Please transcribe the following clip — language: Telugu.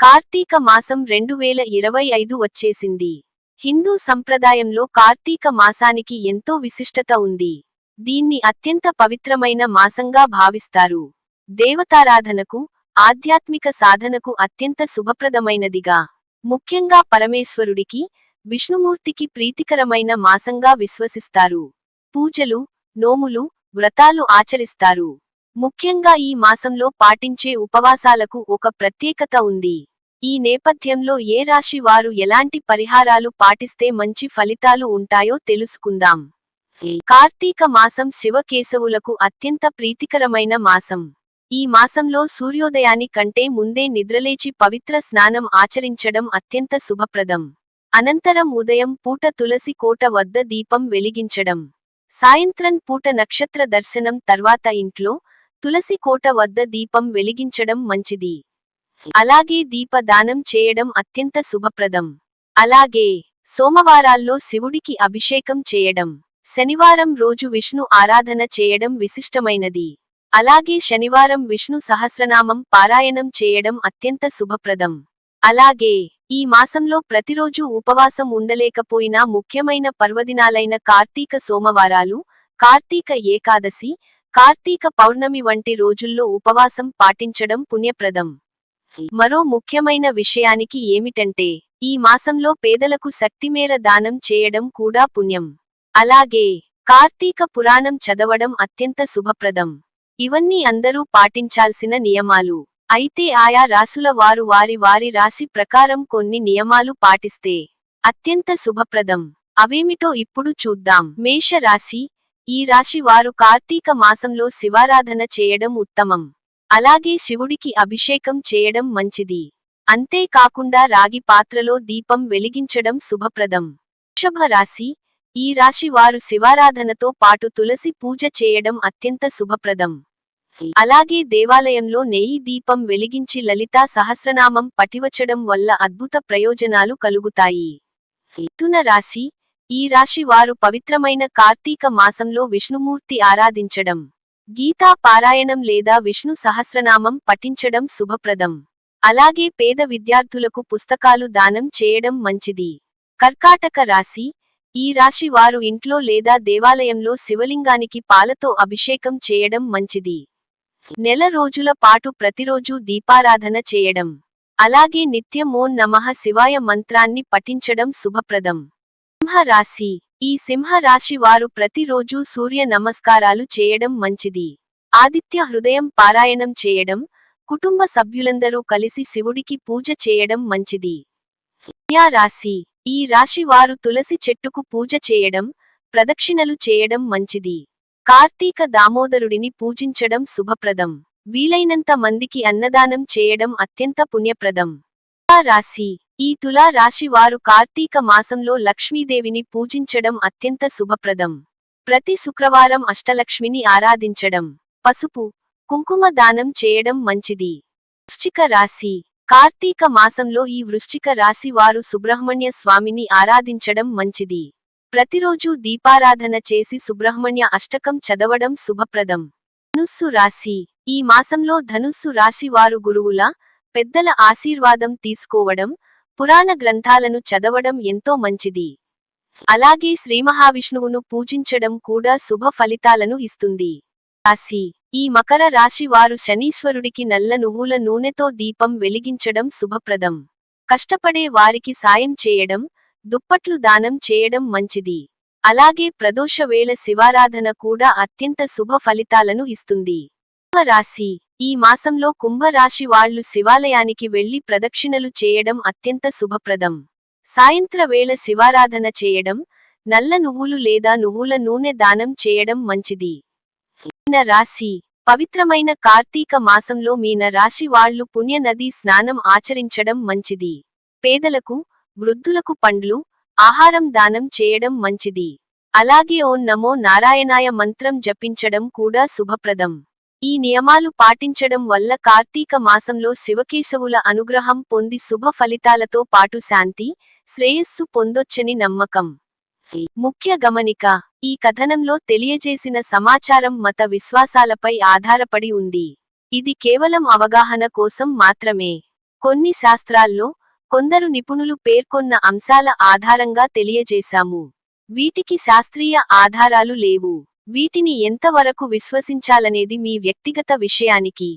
కార్తీక మాసం 2025 వచ్చేసింది. హిందూ సంప్రదాయంలో కార్తీక మాసానికి ఎంతో విశిష్టత ఉంది. దీన్ని అత్యంత పవిత్రమైన మాసంగా భావిస్తారు. దేవతారాధనకు, ఆధ్యాత్మిక సాధనకు అత్యంత శుభప్రదమైనదిగా, ముఖ్యంగా పరమేశ్వరుడికి, విష్ణుమూర్తికి ప్రీతికరమైన మాసంగా విశ్వసిస్తారు. పూజలు, నోములు, వ్రతాలు ఆచరిస్తారు. ముఖ్యంగా ఈ మాసంలో పాటించే ఉపవాసాలకు ఒక ప్రత్యేకత ఉంది. ఈ నేపథ్యంలో ఏ రాశి వారు ఎలాంటి పరిహారాలు పాటిస్తే మంచి ఫలితాలు ఉంటాయో తెలుసుకుందాం. కార్తీక మాసం శివకేశవులకు అత్యంత ప్రీతికరమైన మాసం. ఈ మాసంలో సూర్యోదయాని కంటే ముందే నిద్రలేచి పవిత్ర స్నానం ఆచరించడం అత్యంత శుభప్రదం. అనంతరం ఉదయం పూట తులసి కోట వద్ద దీపం వెలిగించడం, సాయంత్రం పూట నక్షత్ర దర్శనం తర్వాత ఇంట్లో తులసి కోట వద్ద దీపం వెలిగించడం మంచిది. అలాగే దీపదానం చేయడం అత్యంత శుభప్రదం. అలాగే సోమవారాల్లో శివుడికి అభిషేకం చేయడం, శనివారం రోజు విష్ణు ఆరాధన చేయడం విశిష్టమైనది. అలాగే శనివారం విష్ణు సహస్రనామం పారాయణం చేయడం అత్యంత శుభప్రదం. అలాగే ఈ మాసంలో ప్రతిరోజు ఉపవాసం ఉండలేకపోయినా ముఖ్యమైన పర్వదినాలైన కార్తీక సోమవారాలు, కార్తీక ఏకాదశి, కార్తీక పౌర్ణమి వంటి రోజుల్లో ఉపవాసం పాటించడం పుణ్యప్రదం. మరో ముఖ్యమైన విషయానికి ఏమిటంటే, ఈ మాసంలో పేదలకు శక్తిమేర దానం చేయడం కూడా పుణ్యం. అలాగే కార్తీక పురాణం చదవడం అత్యంత శుభప్రదం. ఇవన్నీ అందరూ పాటించాల్సిన నియమాలు. అయితే ఆయా రాసుల వారు వారి వారి రాశి ప్రకారం కొన్ని నియమాలు పాటిస్తే అత్యంత శుభప్రదం. అవేమిటో ఇప్పుడు చూద్దాం. మేష రాశి. ఈ రాశి వారు కార్తీక మాసంలో శివారాధన చేయడం ఉత్తమం. అలాగే శివుడికి అభిషేకం చేయడం మంచిది. అంతేకాకుండా రాగి పాత్రలో దీపం వెలిగించడం శుభప్రదం. వృషభ రాశి. ఈ రాశి వారు శివారాధనతో పాటు తులసి పూజ చేయడం అత్యంత శుభప్రదం. అలాగే దేవాలయంలో నెయ్యి దీపం వెలిగించి లలితా సహస్రనామం పఠివచడం వల్ల అద్భుత ప్రయోజనాలు కలుగుతాయి. మిథున రాశి. ఈ రాశి వారు పవిత్రమైన కార్తీక మాసంలో విష్ణుమూర్తి ఆరాధించడం, గీతా పారాయణం లేదా విష్ణు సహస్రనామం పఠించడం శుభప్రదం. అలాగే పేద విద్యార్థులకు పుస్తకాలు దానం చేయడం మంచిది. కర్కాటక రాశి. ఈ రాశి వారు ఇంట్లో లేదా దేవాలయంలో శివలింగానికి పాలతో అభిషేకం చేయడం మంచిది. నెల రోజుల పాటు ప్రతిరోజూ దీపారాధన చేయడం, అలాగే నిత్యం ఓం నమః శివాయ మంత్రాన్ని పఠించడం శుభప్రదం. సింహ రాశి. ఈ సింహ రాశి వారు ప్రతిరోజూ సూర్య నమస్కారాలు చేయడం మంచిది. ఆదిత్య హృదయం పారాయణం చేయడం, కుటుంబ సభ్యులందరూ కలిసి శివుడికి పూజ చేయడం మంచిది. కన్యా రాశి. ఈ రాశి వారు తులసి చెట్టుకు పూజ చేయడం, ప్రదక్షిణలు చేయడం మంచిది. కార్తీక దామోదరుడిని పూజించడం శుభప్రదం. వీలైనంత మందికి అన్నదానం చేయడం అత్యంత పుణ్యప్రదం. తులా రాశి. ఈ తులా రాశి వారు కార్తీక మాసంలో లక్ష్మీదేవిని పూజించడం అత్యంత శుభప్రదం. ప్రతి శుక్రవారం అష్టలక్ష్మిని ఆరాధించడం, పసుపు, కుంకుమ దానం చేయడం మంచిది. వృశ్చిక రాశి. కార్తీక మాసంలో ఈ వృశ్చిక రాశి వారు సుబ్రహ్మణ్య స్వామిని ఆరాధించడం మంచిది. ప్రతిరోజూ దీపారాధన చేసి సుబ్రహ్మణ్య అష్టకం చదవడం శుభప్రదం. ధనుస్సు రాశి. ఈ మాసంలో ధనుస్సు రాశి వారు గురువుల, పెద్దల ఆశీర్వాదం తీసుకోవడం, పురాణ గ్రంథాలను చదవడం ఎంతో మంచిది. అలాగే శ్రీమహావిష్ణువును పూజించడం కూడా శుభ ఫలితాలను ఇస్తుంది. రాశి. ఈ మకర రాశి వారు శనీశ్వరుడికి నల్ల నువ్వుల నూనెతో దీపం వెలిగించడం శుభప్రదం. కష్టపడే వారికి సాయం చేయడం, దుప్పట్లు దానం చేయడం మంచిది. అలాగే ప్రదోష వేళ శివారాధన కూడా అత్యంత శుభ ఫలితాలను ఇస్తుంది. కుంభరాశి. ఈ మాసంలో కుంభరాశి వాళ్లు శివాలయానికి వెళ్లి ప్రదక్షిణలు చేయడం అత్యంత శుభప్రదం. సాయంత్ర వేళ శివారాధన చేయడం, నల్ల నువ్వులు లేదా నువ్వుల నూనె దానం చేయడం మంచిది. మీన రాశి. పవిత్రమైన కార్తీక మాసంలో మీన రాశి వాళ్లు పుణ్య నదీ స్నానం ఆచరించడం మంచిది. పేదలకు, వృద్ధులకు పండ్లు, ఆహారం దానం చేయడం మంచిది. అలాగే ఓం నమో నారాయణాయ మంత్రం జపించడం కూడా శుభప్రదం. ఈ నియమాలు పాటించడం వల్ల కార్తీక మాసంలో శివకేశవుల అనుగ్రహం పొంది శుభ ఫలితాలతో పాటు శాంతి, శ్రేయస్సు పొందొచ్చని నమ్మకం. ముఖ్య గమనిక. ఈ కథనంలో తెలియజేసిన సమాచారం మత విశ్వాసాలపై ఆధారపడి ఉంది. ఇది కేవలం అవగాహన కోసం మాత్రమే. కొన్ని శాస్త్రాల్లో కొందరు నిపుణులు పేర్కొన్న అంశాల ఆధారంగా తెలియజేశాము. వీటికి శాస్త్రీయ ఆధారాలు లేవు. వీటిని ఎంతవరకు విశ్వసించాలనేది మీ వ్యక్తిగత విషయానికి